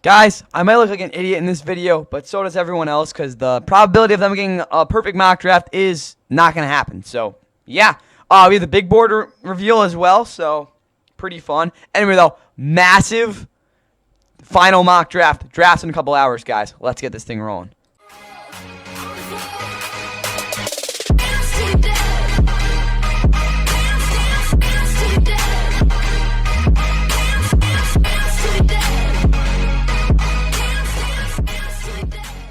Guys, I might look like an idiot in this video, but so does everyone else because the probability of them getting a perfect mock draft is not going to happen. So, yeah. We have the big board reveal as well, so pretty fun. Anyway, though, massive final mock draft. Draft's in a couple hours, guys. Let's get this thing rolling.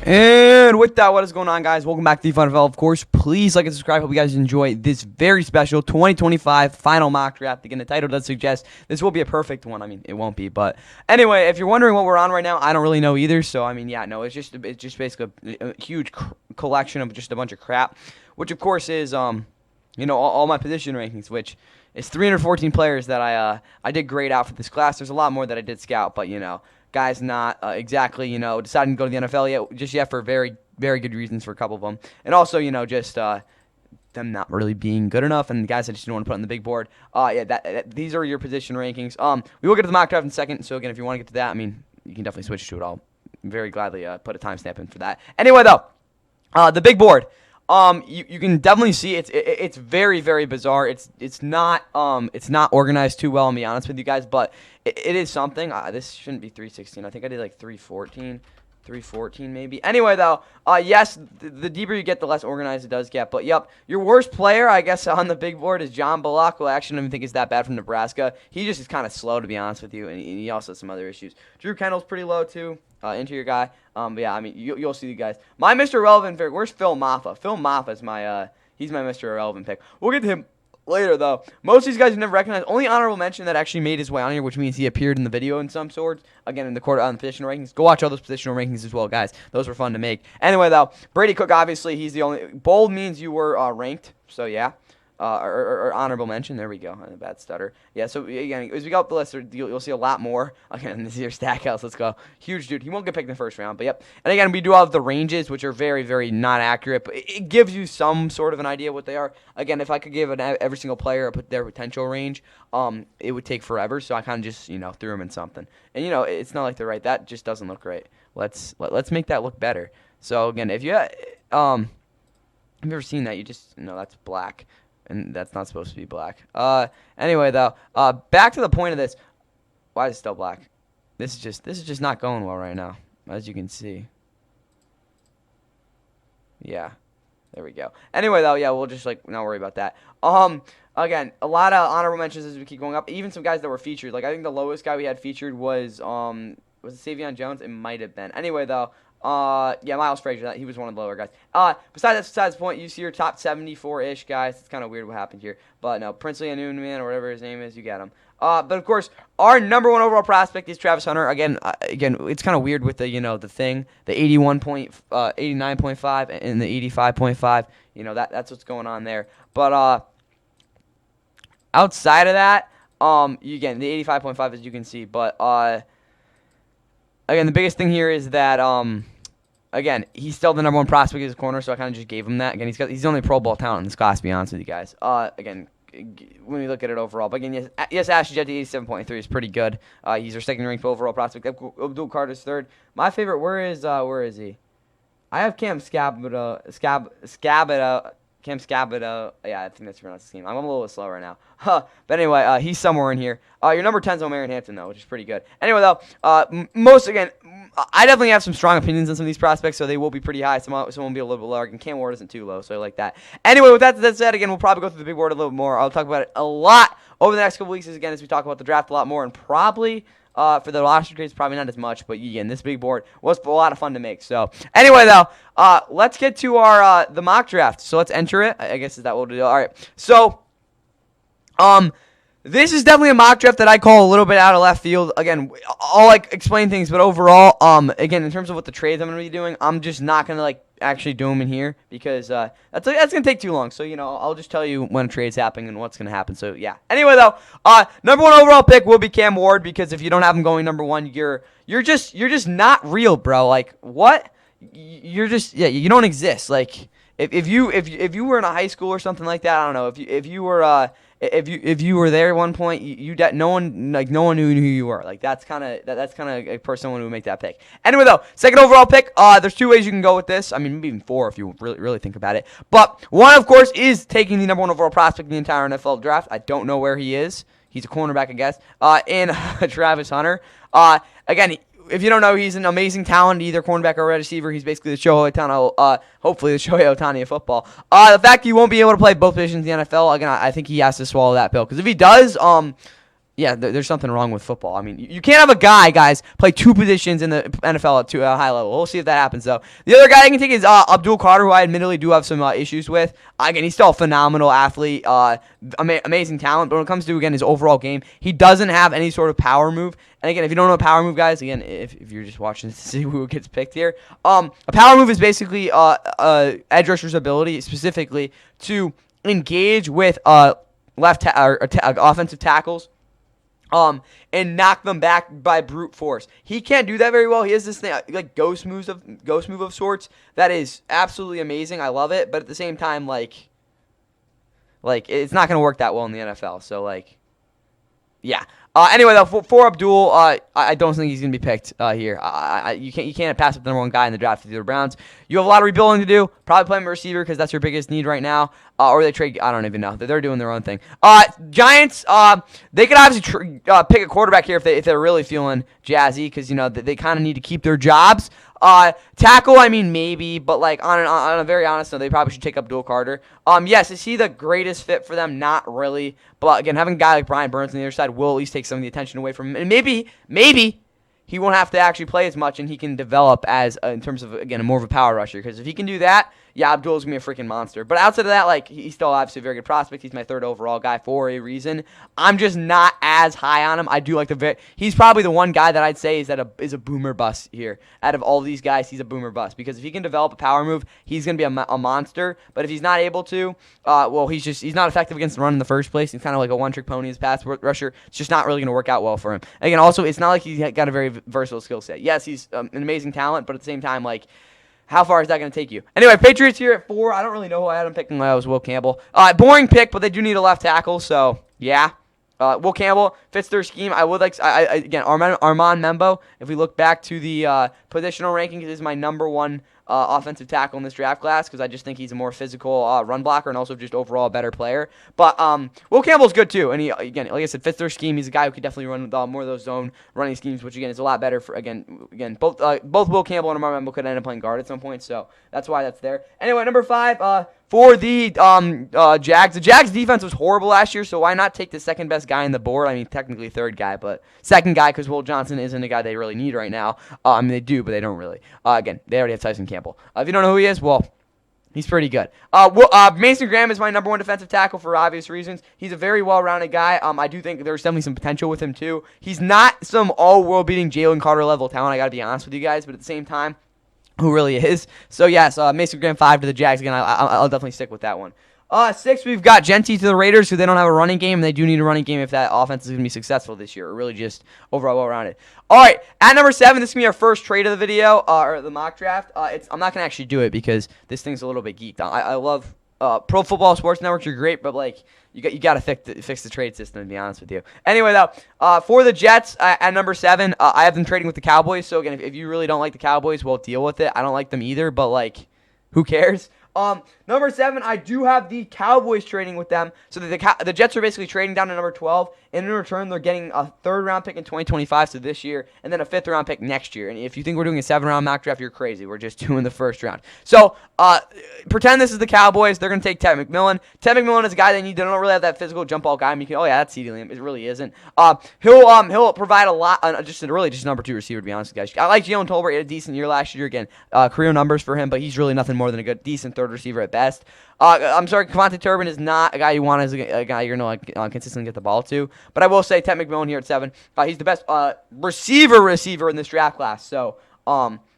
And with that, what is going on, guys? Welcome back to the Fun NFL. Of course, please like and subscribe. Hope you guys enjoy this very special 2025 final mock draft. Again, the title does suggest this will be a perfect one. I mean, it won't be, but anyway, if you're wondering what we're on right now, I don't really know either. So, I mean, yeah, no, it's just basically a huge collection of just a bunch of crap, which of course is all my position rankings, which is 314 players that I did grade out for this class. There's a lot more that I did scout, but guys not exactly, deciding to go to the NFL just yet for very, very good reasons for a couple of them. And also, just them not really being good enough and the guys I just didn't want to put on the big board. These are your position rankings. We will get to the mock draft in a second, so again, if you want to get to that, I mean, you can definitely switch to it. I'll very gladly put a timestamp in for that. Anyway, though, the big board. You can definitely see it's very, very bizarre. It's not organized too well, I'll be honest with you guys, but it is something. This shouldn't be 316. I think I did like 314 maybe. Anyway, though, yes, the deeper you get, the less organized it does get. But yep, your worst player, I guess, on the big board is John Bullock, who I actually don't even think is that bad from Nebraska. He just is kind of slow, to be honest with you, and he also has some other issues. Drew Kendall's pretty low too. Interior guy. But yeah, I mean, you'll see the guys. My Mr. Irrelevant pick. Where's Phil Maffa? Phil Maffa is he's my Mr. Irrelevant pick. We'll get to him later, though. Most of these guys you never recognize. Only honorable mention that actually made his way on here, which means he appeared in the video in some sorts. Again, in the quarter on the positional rankings. Go watch all those positional rankings as well, guys. Those were fun to make. Anyway, though, Brady Cook, obviously, he's the only. Bold means you were ranked, so yeah. Or honorable mention. There we go. Bad stutter. Yeah, so again, as we go up the list, you'll see a lot more. Again, this is your stack house. Let's go. Huge dude. He won't get picked in the first round, but yep. And again, we do have the ranges, which are very, very not accurate, but it gives you some sort of an idea what they are. Again, if I could give every single player their potential range, it would take forever, so I kind of just, threw them in something. And, it's not like they're right. That just doesn't look right. Let's make that look better. So, again, if you've ever seen that, you just, that's black. And that's not supposed to be black. Anyway, though, back to the point of this. Why is it still black? This is just not going well right now, as you can see. Yeah, there we go. Anyway, though, yeah, we'll just not worry about that. Again, a lot of honorable mentions as we keep going up. Even some guys that were featured. Like I think the lowest guy we had featured was it Savion Jones? It might have been. Anyway, though. Yeah, Miles Frazier, he was one of the lower guys. Besides the point, you see your top 74-ish guys. It's kind of weird what happened here. But no, Princely Anuman or whatever his name is, you get him. But of course, our number one overall prospect is Travis Hunter. Again, it's kind of weird with the, the thing, the 89.5 and the 85.5. That's what's going on there. But, outside of that, again, the 85.5 as you can see, but, again, the biggest thing here is that, again, he's still the number one prospect in his corner, so I kind of just gave him that. Again, he's the only Pro Bowl talent in this class, to be honest with you guys. Again, when we look at it overall. But again, yes, Ashley Jetty 87.3 is pretty good. He's our second-ranked overall prospect. Abdul Carter's third. My favorite, where is he? I have Cam Scabida. Cam Scabida. Yeah, I think that's pronounced his name. I'm a little bit slow right now. But anyway, he's somewhere in here. Your number 10 is O'Marion Hampton, though, which is pretty good. Anyway, though, I definitely have some strong opinions on some of these prospects, so they will be pretty high. Some will be a little bit lower. And Cam Ward isn't too low, so I like that. Anyway, with that said, again, we'll probably go through the big board a little more. I'll talk about it a lot over the next couple weeks, again, as we talk about the draft a lot more, and probably for the roster grades, probably not as much. But again, this big board was a lot of fun to make. So anyway, though, let's get to our the mock draft. So let's enter it. I guess is that what we'll do. All right. So, this is definitely a mock draft that I call a little bit out of left field. Again, I'll explain things, but overall, again, in terms of what the trades I'm going to be doing, I'm just not going to actually do them in here because that's going to take too long. So, I'll just tell you when a trade's happening and what's going to happen. So, yeah. Anyway, though, number one overall pick will be Cam Ward because if you don't have him going number one, you're just not real, bro. Like, what? You don't exist. Like, if you were in a high school or something like that, I don't know. If you were if you were there at one point, no one knew who you were. Like that's kind of a person someone who would make that pick. Anyway, though, second overall pick. There's two ways you can go with this. I mean, maybe even four if you really think about it. But one, of course, is taking the number one overall prospect in the entire NFL draft. I don't know where he is. He's a cornerback, I guess. In Travis Hunter. Again, if you don't know, he's an amazing talent, either cornerback or receiver. He's basically the Shohei Ohtani, hopefully the Shohei Ohtani of football. The fact he won't be able to play both positions in the NFL, again, I think he has to swallow that pill. Because if he does, yeah, there's something wrong with football. I mean, you can't have a guy, guys, play two positions in the NFL at a high level. We'll see if that happens, though. The other guy I can take is Abdul Carter, who I admittedly do have some issues with. Again, he's still a phenomenal athlete, amazing talent. But when it comes to, again, his overall game, he doesn't have any sort of power move. And again, if you don't know a power move, guys, again, if you're just watching to see who gets picked here, a power move is basically edge rusher's ability specifically to engage with offensive tackles. And knock them back by brute force. He can't do that very well. He has this thing like ghost move of sorts that is absolutely amazing. I love it, but at the same time, like it's not gonna work that well in the NFL. So yeah. Anyway, though, for Abdul, I don't think he's going to be picked here. You can't pass up the number one guy in the draft with the Browns. You have a lot of rebuilding to do. Probably play him a receiver because that's your biggest need right now. Or they trade. I don't even know. They're doing their own thing. Giants. They could obviously pick a quarterback here if they're really feeling jazzy because they kind of need to keep their jobs. Tackle, I mean, maybe, but on a very honest note, they probably should take up Abdul Carter. Yes, is he the greatest fit for them? Not really. But again, having a guy like Brian Burns on the other side will at least take some of the attention away from him. And maybe he won't have to actually play as much, and he can develop as in terms of, again, more of a power rusher. Because if he can do that, yeah, Abdul's going to be a freaking monster. But outside of that, he's still obviously a very good prospect. He's my third overall guy for a reason. I'm just not as high on him. I do like he's probably the one guy that I'd say is a boomer bust here. Out of all these guys, he's a boomer bust. Because if he can develop a power move, he's going to be a monster. But if he's not able to, he's not effective against the run in the first place. He's kind of like a one-trick pony as a pass rusher. It's just not really going to work out well for him. Again, also, it's not like he's got a very versatile skill set. Yes, he's an amazing talent, but at the same time, how far is that going to take you? Anyway, Patriots here at 4. I don't really know who I had him picking. That was Will Campbell. Boring pick, but they do need a left tackle, so yeah. Will Campbell fits their scheme. I would again, Armand Membo, if we look back to the positional rankings, is my number one offensive tackle in this draft class because I just think he's a more physical run blocker and also just overall a better player. But Will Campbell's good too, and he, again, like I said, fits their scheme. He's a guy who could definitely run more of those zone running schemes, which again is a lot better for both Will Campbell and Armand Membo could end up playing guard at some point, so that's why that's there. Anyway, number 5. For the Jags. The Jags defense was horrible last year, so why not take the second best guy on the board? I mean, technically third guy, but second guy because Will Johnson isn't a guy they really need right now. I mean, they do, but they don't really. Again, they already have Tyson Campbell. If you don't know who he is, well, he's pretty good. Mason Graham is my number one defensive tackle for obvious reasons. He's a very well-rounded guy. I do think there's definitely some potential with him, too. He's not some all-world beating Jalen Carter level talent, I got to be honest with you guys, but at the same time, who really is. So, yes, Mason Graham 5 to the Jags. Again, I'll definitely stick with that one. 6, we've got Genty to the Raiders, who they don't have a running game, and they do need a running game if that offense is going to be successful this year, or really just overall well-rounded. All right, at number 7, this is going to be our first trade of the video, or the mock draft. I'm not going to actually do it because this thing's a little bit geeked. I love Pro Football Sports Networks are great, but you got to fix the trade system, to be honest with you. Anyway, though, for the Jets at number 7, I have them trading with the Cowboys. So again, if you really don't like the Cowboys, well, deal with it. I don't like them either, but who cares? Number 7, I do have the Cowboys trading with them. So the Jets are basically trading down to number 12. And in return, they're getting a 3rd-round pick in 2025, so this year, and then a 5th-round pick next year. And if you think we're doing a 7-round mock draft, you're crazy. We're just doing the first round. So pretend this is the Cowboys. They're going to take Ted McMillan. Ted McMillan is a guy they need. They don't really have that physical jump ball guy. I mean, oh, yeah, that's CeeDee Lamb. It really isn't. He'll provide a lot, just number 2 receiver, to be honest with you guys. I like Jalen Tolbert. He had a decent year last year. Again, career numbers for him, but he's really nothing more than a decent 3rd receiver at best. I'm sorry, Devontae Turbin is not a guy you want as a guy you're going to consistently get the ball to. But I will say Ted McMillan here at 7. He's the best receiver in this draft class. So,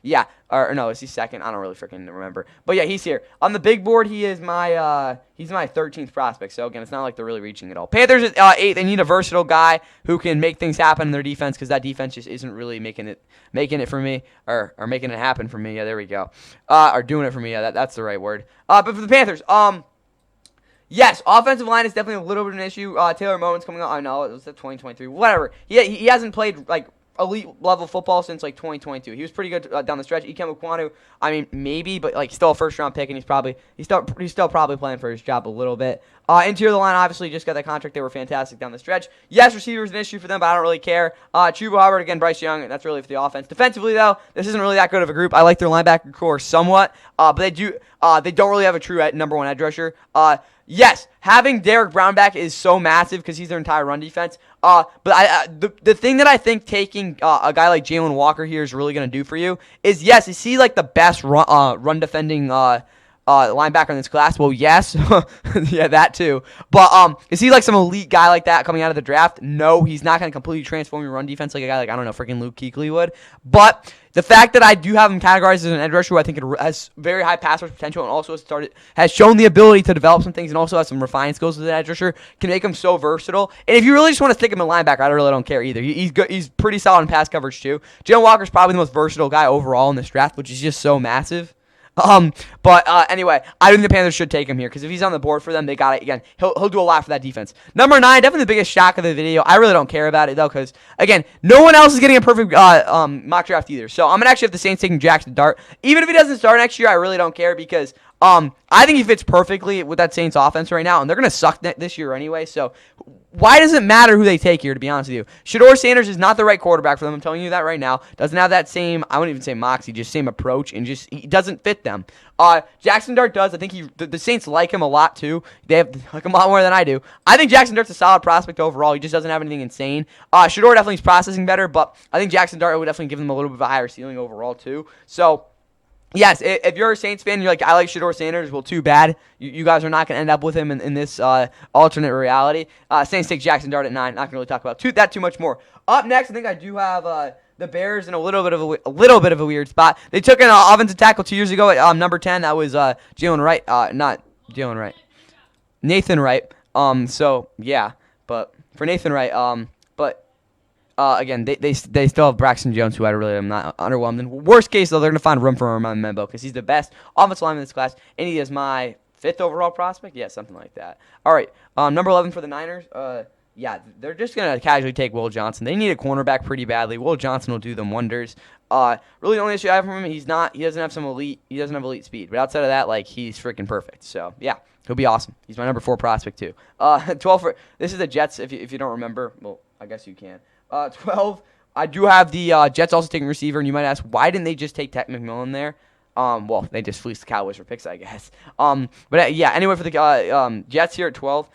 yeah. Or no, is he 2nd? I don't really freaking remember. But yeah, he's here. On the big board, he is my 13th prospect. So again, it's not like they're really reaching at all. Panthers at 8. They need a versatile guy who can make things happen in their defense because that defense just isn't really making it for me or making it happen for me. Yeah, there we go. Or doing it for me. Yeah, that's the right word. But for the Panthers, Yes, offensive line is definitely a little bit of an issue. Taylor Moton's coming on. I know it was 2023. Whatever. He hasn't played like elite level football since like 2022. He was pretty good down the stretch. Ikem Ekwonu, I mean maybe, but like still a first round pick, and he's still probably playing for his job a little bit. Interior of the line obviously just got that contract. They were fantastic down the stretch. Yes, receivers an issue for them, but I don't really care. Chuba Hubbard again, Bryce Young. That's really for the offense. Defensively though, this isn't really that good of a group. I like their linebacker core somewhat, but they don't really have a true number one edge rusher. Yes, having Derek Brown back is so massive because he's their entire run defense. But the thing that I think taking a guy like Jalen Walker here is really going to do for you is, yes, is he like the best run defending linebacker in this class? Well, yes. Yeah, that too. But is he like some elite guy like that coming out of the draft? No, he's not going to completely transform your run defense like a guy like, I don't know, freaking Luke Kuechly would. But the fact that I do have him categorized as an edge rusher who I think it has very high pass rush potential and also has shown the ability to develop some things and also has some refined skills as an edge rusher can make him so versatile. And if you really just want to stick him in linebacker, I really don't care either. He's good. He's pretty solid in pass coverage too. Jalen Walker's probably the most versatile guy overall in this draft, which is just so massive. Anyway, I think the Panthers should take him here because if he's on the board for them, they got it again. He'll do a lot for that defense. Number 9, definitely the biggest shock of the video. I really don't care about it though because again, no one else is getting a perfect mock draft either. So I'm gonna actually have the Saints taking Jackson Dart. Even if he doesn't start next year, I really don't care because I think he fits perfectly with that Saints offense right now, and they're gonna suck this year anyway. So why does it matter who they take here, to be honest with you? Shedeur Sanders is not the right quarterback for them. I'm telling you that right now. Doesn't have that same, I wouldn't even say moxie, just same approach, and just he doesn't fit them. Jackson Dart does. I think the Saints like him a lot, too. They like him a lot more than I do. I think Jackson Dart's a solid prospect overall. He just doesn't have anything insane. Shedeur definitely is processing better, but I think Jackson Dart would definitely give them a little bit of a higher ceiling overall, too. So yes, if you're a Saints fan and you're like, I like Shedeur Sanders, well, too bad. You guys are not going to end up with him in this alternate reality. Saints take Jackson Dart at 9. Not going to really talk about that too much more. Up next, I think I do have the Bears in a little bit of a weird spot. They took an offensive tackle 2 years ago at number 10. That was Jalen Wright. Not Jalen Wright. Nathan Wright. So, yeah. But for Nathan Wright, again, they still have Braxton Jones, who I'm not underwhelmed in. Worst case, though, they're going to find room for him on Membo because he's the best offensive lineman in this class, and he is my 5th overall prospect. Yeah, something like that. All right, number 11 for the Niners. Yeah, they're just going to casually take Will Johnson. They need a cornerback pretty badly. Will Johnson will do them wonders. Really, the only issue I have from him, he doesn't have elite speed. But outside of that, like, he's freaking perfect. So, yeah. He'll be awesome. He's my number 4 prospect, too. 12 this is the Jets, if you don't remember. Well, I guess you can. 12, I do have the Jets also taking receiver, and you might ask, why didn't they just take Ted McMillan there? Well, they just fleeced the Cowboys for picks, I guess. Yeah, anyway, for the Jets here at 12,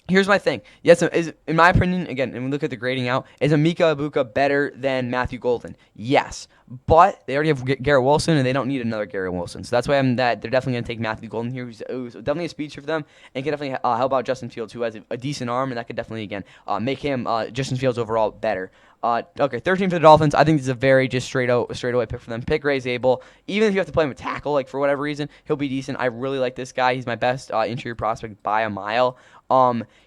here's my thing. Yes, in my opinion, again, and we look at the grading out, is Emeka Egbuka better than Matthew Golden? Yes, but they already have Garrett Wilson, and they don't need another Garrett Wilson. So that's why they're definitely going to take Matthew Golden here, who's definitely a speedster for them, and can definitely help out Justin Fields, who has a decent arm, and that could definitely, again, make him, Justin Fields overall, better. Okay, 13 for the Dolphins. I think this is a very just straightaway pick for them. Pick Ray Zabel. Even if you have to play him with tackle, like for whatever reason, he'll be decent. I really like this guy. He's my best interior prospect by a mile.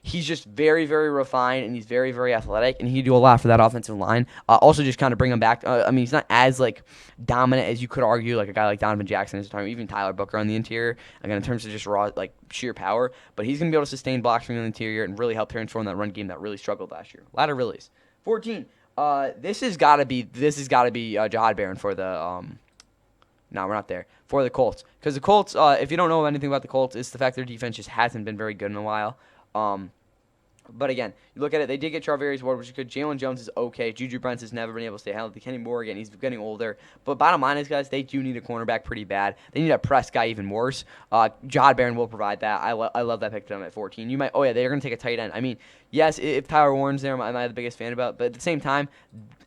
He's just very, very refined, and he's very, very athletic, and he can do a lot for that offensive line. Also, just kind of bring him back. I mean, he's not as like dominant as you could argue, like a guy like Donovan Jackson is, even Tyler Booker on the interior. Again, in terms of just raw, like sheer power, but he's gonna be able to sustain blocks from the interior and really help transform that run game that really struggled last year. A lot of reallys. 14. This has got to be Jahad Barron for the no, we're not there. For the Colts. Because the Colts, if you don't know anything about the Colts, it's the fact their defense just hasn't been very good in a while. But again, you look at it, they did get Charvarius Ward, which is good. Jalen Jones is okay. Juju Brents has never been able to stay healthy. Kenny Moore, again, he's getting older. But bottom line is, guys, they do need a cornerback pretty bad. They need a press guy even worse. Jahad Barron will provide that. I love that pick to them at 14. You might, they're going to take a tight end. I mean, yes, if Tyler Warren's there, I'm not the biggest fan about, but at the same time,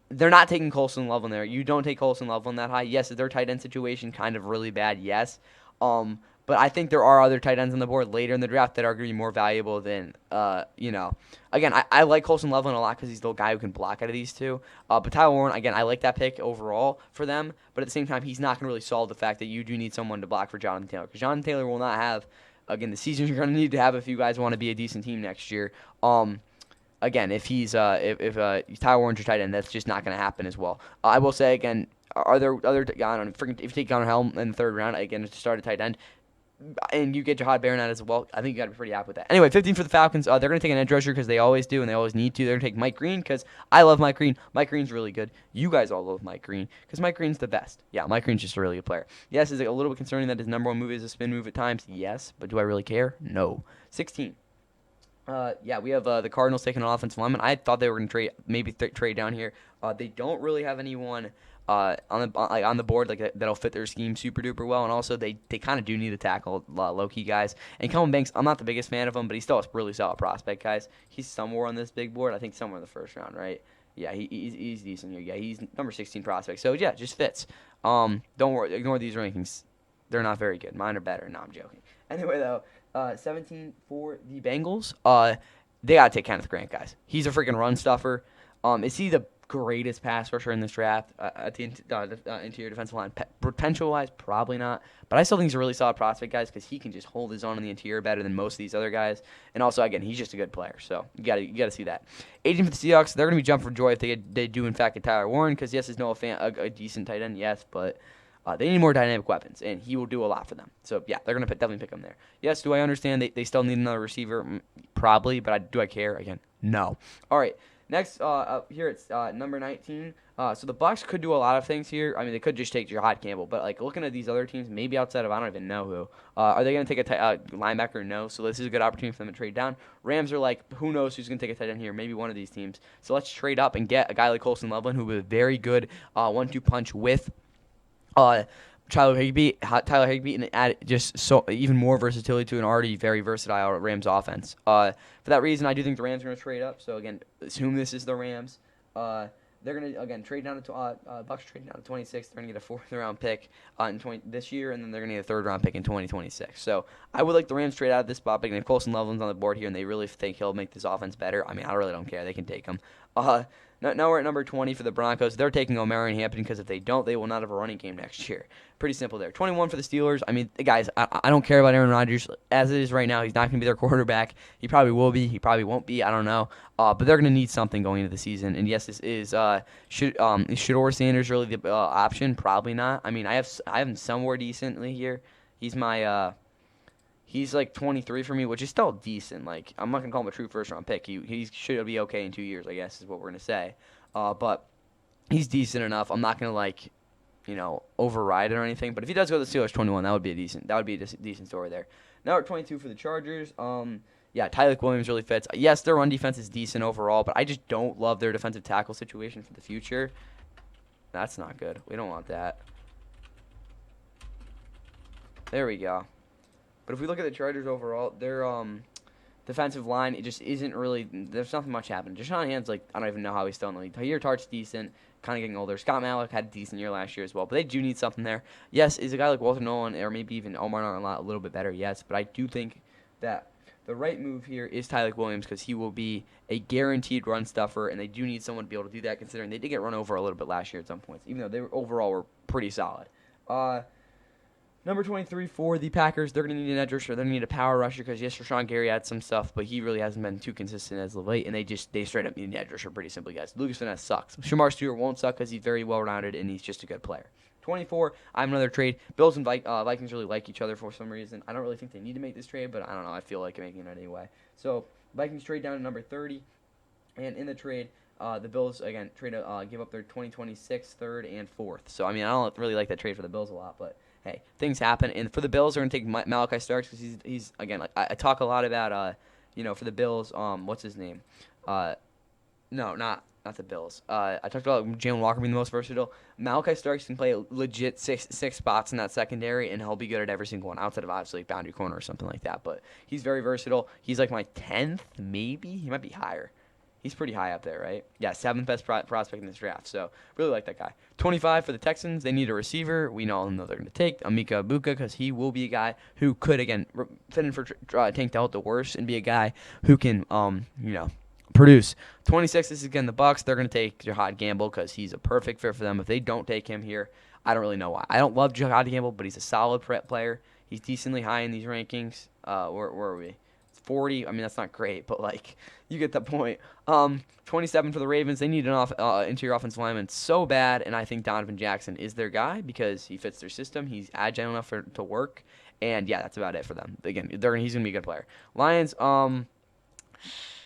they're not taking Colson Loveland there. You don't take Colson Loveland that high. Yes, is their tight end situation kind of really bad? Yes. But I think there are other tight ends on the board later in the draft that are going to be more valuable than, Again, I like Colson Loveland a lot because he's the guy who can block out of these two. But Tyler Warren, again, I like that pick overall for them. But at the same time, he's not going to really solve the fact that you do need someone to block for Jonathan Taylor. Because Jonathan Taylor will not have, again, the season you're going to need to have if you guys want to be a decent team next year. Again, if he's if Tyler Warren's your tight end, that's just not going to happen as well. I will say, again, are there other, I don't know, if you take Connor Helm in the 3rd round, again, to start a tight end, and you get Jahad Barronat as well. I think you got to be pretty happy with that. Anyway, 15 for the Falcons. They're going to take an edge rusher because they always do, and they always need to. They're going to take Mike Green because I love Mike Green. Mike Green's really good. You guys all love Mike Green because Mike Green's the best. Yeah, Mike Green's just a really good player. Yes, is it a little bit concerning that his number one move is a spin move at times? Yes, but do I really care? No. 16. Yeah, we have the Cardinals taking an offensive lineman. I thought they were going to trade, maybe trade down here. They don't really have anyone on the board like that'll fit their scheme super duper well, and also they kind of do need to tackle low key guys. And Kellen Banks, I'm not the biggest fan of him, but he's still a really solid prospect, guys. He's somewhere on this big board. I think somewhere in the first round, right? Yeah, he's decent here. Yeah, he's number 16 prospect. So yeah, just fits. Don't worry, ignore these rankings. They're not very good. Mine are better. No, I'm joking. Anyway, though, 17 for the Bengals. They gotta take Kenneth Grant, guys. He's a freaking run stuffer. Is he the greatest pass rusher in this draft at the interior defensive line? Potential-wise, probably not. But I still think he's a really solid prospect, guys, because he can just hold his own in the interior better than most of these other guys. And also, again, he's just a good player. So you gotta see that. 18 for the Seahawks. They're gonna be jumping for joy if they do in fact get Tyler Warren, because yes, is Noah Fant a decent tight end? Yes, but they need more dynamic weapons, and he will do a lot for them. So, yeah, they're going to definitely pick him there. Yes, do I understand they still need another receiver? Probably, but do I care? Again, no. All right, next here it's number 19. So the Bucs could do a lot of things here. I mean, they could just take Jahad Campbell, but like looking at these other teams, maybe outside of I don't even know who, are they going to take a linebacker? No. So this is a good opportunity for them to trade down. Rams are like, who knows who's going to take a tight end here? Maybe one of these teams. So let's trade up and get a guy like Colson Loveland, who was a very good 1-2 punch with Tyler Higbee, and add just so even more versatility to an already very versatile Rams offense. For that reason, I do think the Rams are going to trade up. So again, assume this is the Rams. They're going to again trade down to Bucs trading down to 26. They're going to get a fourth round pick this year, and then they're going to get a third round pick in 2026. So I would like the Rams trade out of this spot. But if Colson Loveland's on the board here, and they really think he'll make this offense better, I mean, I really don't care. They can take him. Now we're at number 20 for the Broncos. They're taking Omarion Hampton because if they don't, they will not have a running game next year. Pretty simple there. 21 for the Steelers. I mean, guys, I don't care about Aaron Rodgers. As it is right now, he's not going to be their quarterback. He probably will be. He probably won't be. I don't know. But they're going to need something going into the season. And yes, this is Shedeur Sanders really the option? Probably not. I mean, I have him somewhere decently here. He's my he's like 23 for me, which is still decent. Like, I'm not going to call him a true first-round pick. He should be okay in 2 years, I guess, is what we're going to say. But he's decent enough. I'm not going to, override it or anything. But if he does go to the Steelers 21, that would be a decent story there. Now we're at 22 for the Chargers. Tyler Williams really fits. Yes, their run defense is decent overall, but I just don't love their defensive tackle situation for the future. That's not good. We don't want that. There we go. But if we look at the Chargers overall, their defensive line, it just isn't really – there's nothing much happening. Deshaun Hand's like – I don't even know how he's still in the league. Tahir Tart's decent, kind of getting older. Scott Malik had a decent year last year as well. But they do need something there. Yes, is a guy like Walter Nolan or maybe even Omar Narlan a little bit better? Yes. But I do think that the right move here is Tyler Williams because he will be a guaranteed run stuffer, and they do need someone to be able to do that considering they did get run over a little bit last year at some points, even though they overall were pretty solid. Number 23 for the Packers, they're going to need an edge rusher. They're going to need a power rusher because, yes, Rashawn Gary had some stuff, but he really hasn't been too consistent as of late, and they straight up need an edge rusher pretty simply, guys. Lucas Van Ness sucks. Shamar Stewart won't suck because he's very well-rounded, and he's just a good player. 24, I have another trade. Bills and Vikings really like each other for some reason. I don't really think they need to make this trade, but I don't know. I feel like making it anyway. So, Vikings trade down to number 30, and in the trade, the Bills, again, give up their 2026 third and fourth. So, I mean, I don't really like that trade for the Bills a lot, but hey, things happen. And for the Bills, they're going to take Malachi Starks because he's again, like, I talk a lot about, for the Bills, what's his name? No, not the Bills. I talked about Jalen Walker being the most versatile. Malachi Starks can play legit six spots in that secondary, and he'll be good at every single one, outside of obviously boundary corner or something like that. But he's very versatile. He's like my 10th, maybe. He might be higher. He's pretty high up there, right? Yeah, 7th best prospect in this draft. So, really like that guy. 25 for the Texans. They need a receiver. We all know they're going to take Emeka Egbuka because he will be a guy who could, again, fit in for Tank Dell at the worst and be a guy who can, produce. 26, this is, again, the Bucs. They're going to take Jahad Gamble because he's a perfect fit for them. If they don't take him here, I don't really know why. I don't love Jahad Gamble, but he's a solid player. He's decently high in these rankings. Where are we? 40. I mean, that's not great, but, like, you get the point. 27 for the Ravens. They need an interior offensive lineman so bad, and I think Donovan Jackson is their guy because he fits their system. He's agile enough to work, And yeah, that's about it for them. Again, he's gonna be a good player. Lions,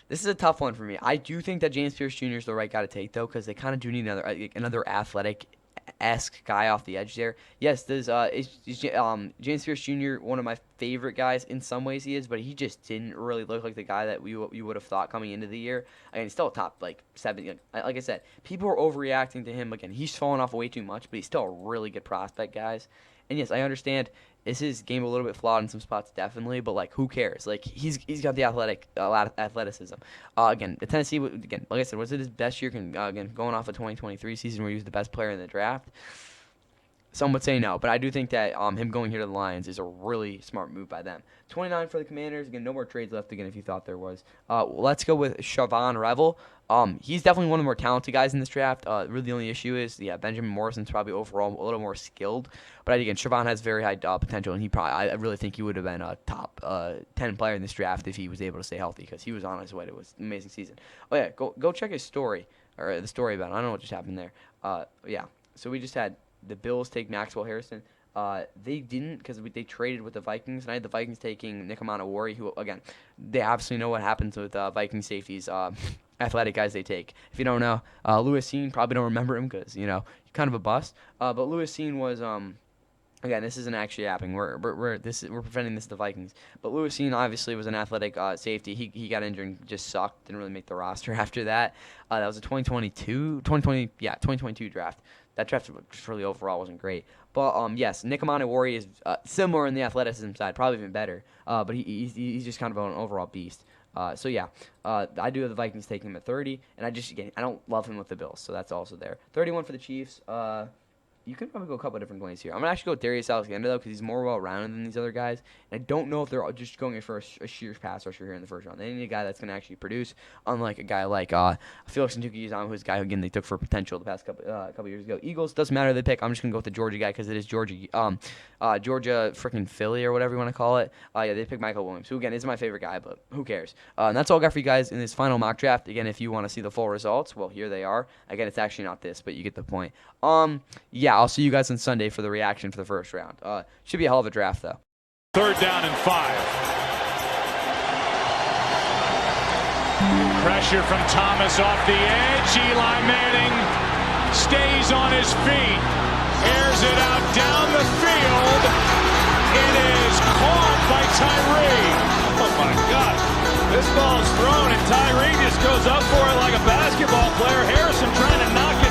this is a tough one for me. I do think that James Pierce Jr. is the right guy to take, though, because they kind of do need another athletic-esque guy off the edge there. Yes, is James Pierce Jr. one of my favorite guys? In some ways he is, but he just didn't really look like the guy that you would have thought coming into the year. Again, he's still a top, 7. Like I said, people are overreacting to him. Again, he's fallen off way too much, but he's still a really good prospect, guys. And yes, I understand. Is his game a little bit flawed in some spots? Definitely, but who cares? He's got the a lot of athleticism. Again, Tennessee, like I said, was it his best year? Again, going off a 2023 season where he was the best player in the draft. Some would say no, but I do think that him going here to the Lions is a really smart move by them. 29 for the Commanders. Again, no more trades left. Again, if you thought there was, let's go with Shavon Revel. He's definitely one of the more talented guys in this draft. Really, the only issue is, Benjamin Morrison's probably overall a little more skilled. But again, Shavon has very high potential, and I really think he would have been a top 10 player in this draft if he was able to stay healthy, because he was on his way to an amazing season. Oh yeah, go check his story, or the story about it. I don't know what just happened there. Yeah, so we just had the Bills take Maxwell Harrison. They didn't, because they traded with the Vikings, and I had the Vikings taking Nick Amanawari, who, again, they obviously know what happens with Viking safeties, athletic guys they take. If you don't know, Lewis Seen, probably don't remember him because, he's kind of a bust. But Lewis Seen was, again, this isn't actually happening. We're preventing this to the Vikings. But Lewis Seen obviously was an athletic safety. He got injured and just sucked. Didn't really make the roster after that. That was a 2022 draft. That draft just really overall wasn't great. But, yes, Nick Amanawari is similar in the athleticism side, probably even better. But he's just kind of an overall beast. So, yeah, I do have the Vikings taking him at 30. And I don't love him with the Bills, so that's also there. 31 for the Chiefs. You could probably go a couple of different lanes here. I'm going to actually go with Darius Alexander, though, because he's more well-rounded than these other guys. And I don't know if they're just going for a sheer pass rusher here in the first round. They need a guy that's going to actually produce, unlike a guy like Felix Ntuki-Uzomah, who's a guy who, again, they took for potential the past couple years ago. Eagles, doesn't matter who they pick. I'm just going to go with the Georgia guy because it is Georgia freaking Philly or whatever you want to call it. Yeah, they picked Michael Williams, who, again, is my favorite guy, but who cares? And that's all I got for you guys in this final mock draft. Again, if you want to see the full results, well, here they are. Again, it's actually not this, but you get the point. Yeah, I'll see you guys on Sunday for the reaction for the first round. Should be a hell of a draft, though. 3rd down and 5. Pressure from Thomas off the edge. Eli Manning stays on his feet. Airs it out down the field. It is caught by Tyree. Oh, my God. This ball is thrown, and Tyree just goes up for it like a basketball player. Harrison trying to knock